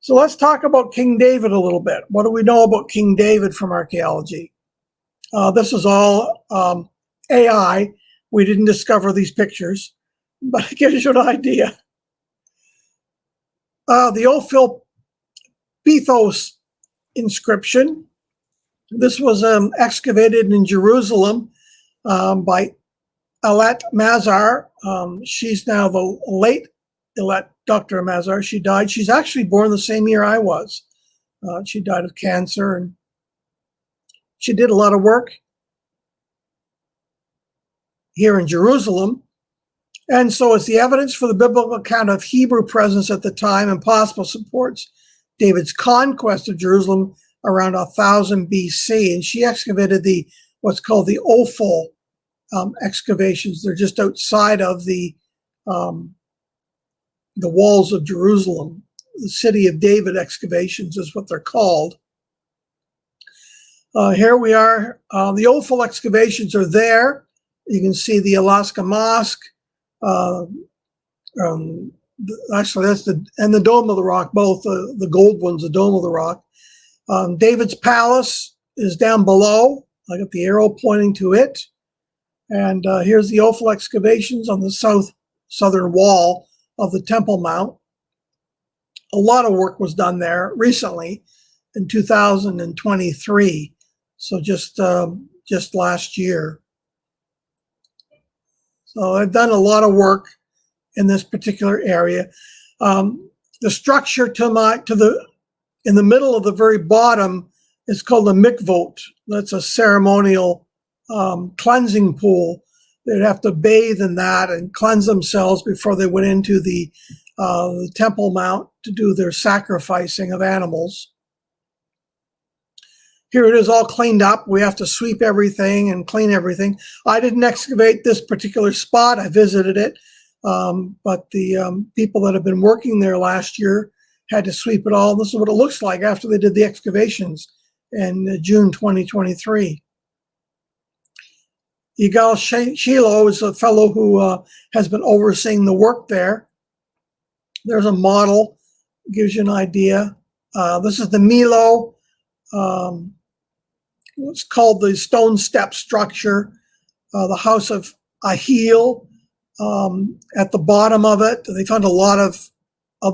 So let's talk about King David a little bit. What do we know about King David from archaeology? This is all AI. We didn't discover these pictures, but it gives you an idea. The Ophel Pithos inscription. This was excavated in Jerusalem by Elet Mazar. She's now the late Elet Dr. Mazar. She died. She's actually born the same year I was. She died of cancer, and she did a lot of work here in Jerusalem. And so it's the evidence for the biblical account of Hebrew presence at the time and possible supports David's conquest of Jerusalem around 1000 BC. And she excavated what's called the Ophel excavations. They're just outside of the walls of Jerusalem. The City of David excavations is what they're called. Here we are. The Ophel excavations are there. You can see the Alaska Mosque. Actually, that's the Dome of the Rock, both the gold ones, the Dome of the Rock. David's Palace is down below. I got the arrow pointing to it. And here's the Ophel excavations on the southern wall of the Temple Mount. A lot of work was done there recently in 2023. So just last year. So I've done a lot of work in this particular area. The structure in the middle of the very bottom is called a mikvot. That's a ceremonial cleansing pool. They'd have to bathe in that and cleanse themselves before they went into the Temple Mount to do their sacrificing of animals. Here it is all cleaned up. We have to sweep everything and clean everything. I didn't excavate this particular spot. I visited it. But the people that have been working there last year had to sweep it all. This is what it looks like after they did the excavations in June 2023. Yigal Shiloh is a fellow who has been overseeing the work there. There's a model, gives you an idea. This is the Milo. What's called the stone step structure, the house of Ahil. At the bottom of it, they found a lot of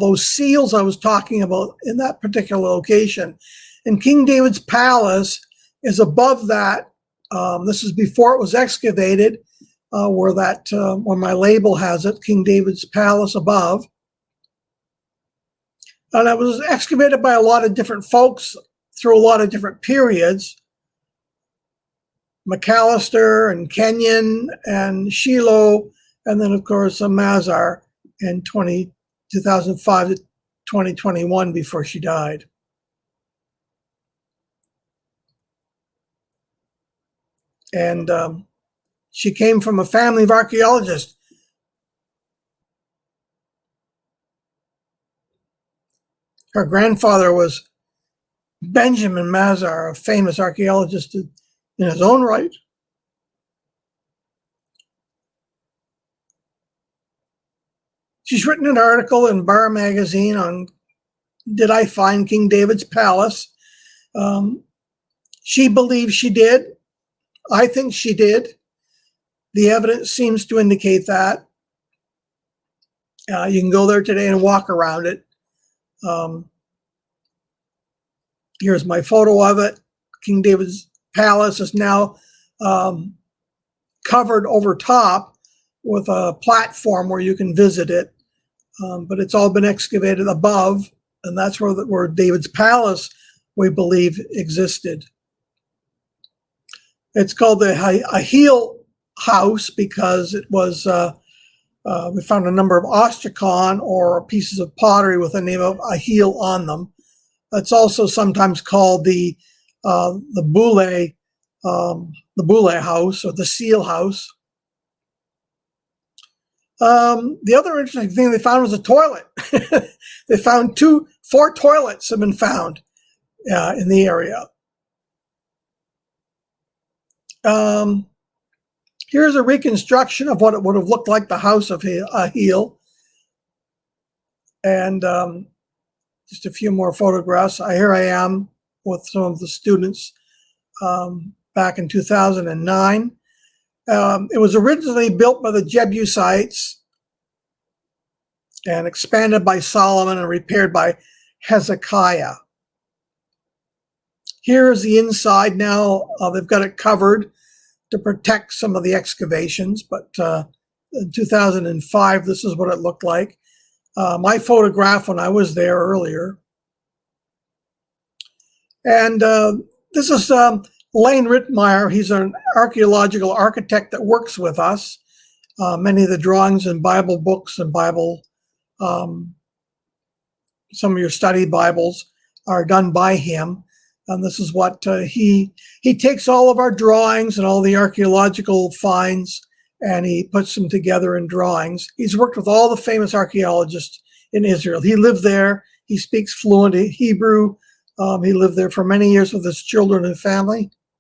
those seals I was talking about in that particular location. And King David's Palace is above that. This is before it was excavated, where my label has it, King David's Palace above. And it was excavated by a lot of different folks through a lot of different periods. McAllister and Kenyon and Shiloh, and then, of course, Mazar in 2005 to 2021 before she died. And she came from a family of archaeologists. Her grandfather was Benjamin Mazar, a famous archaeologist in his own right. She's written an article in Bar Magazine on Did I Find King David's Palace? She believes she did. I think she did. The evidence seems to indicate that. You can go there today and walk around it. Here's my photo of it. King David's Palace is now covered over top with a platform where you can visit it. But it's all been excavated above, and that's where David's Palace, we believe, existed. It's called the Ahil House because it was, we found a number of ostrakhan or pieces of pottery with the name of Ahil on them. It's also sometimes called the Boule House or the Seal House. The other interesting thing they found was a toilet. They found 4 toilets have been found in the area. Here's a reconstruction of what it would have looked like, the house of Ahil. And Just a few more photographs. Here I am with some of the students back in 2009. It was originally built by the Jebusites and expanded by Solomon and repaired by Hezekiah. Here is the inside now. They've got it covered to protect some of the excavations, but in 2005, this is what it looked like. My photograph when I was there earlier. And this is Lane Rittmeyer. He's an archaeological architect that works with us. Many of the drawings in Bible books and Bible, some of your study Bibles are done by him. And this is what he takes all of our drawings and all the archaeological finds, and he puts them together in drawings. He's worked with all the famous archaeologists in Israel. He lived there. He speaks fluent Hebrew. He lived there for many years with his children and family.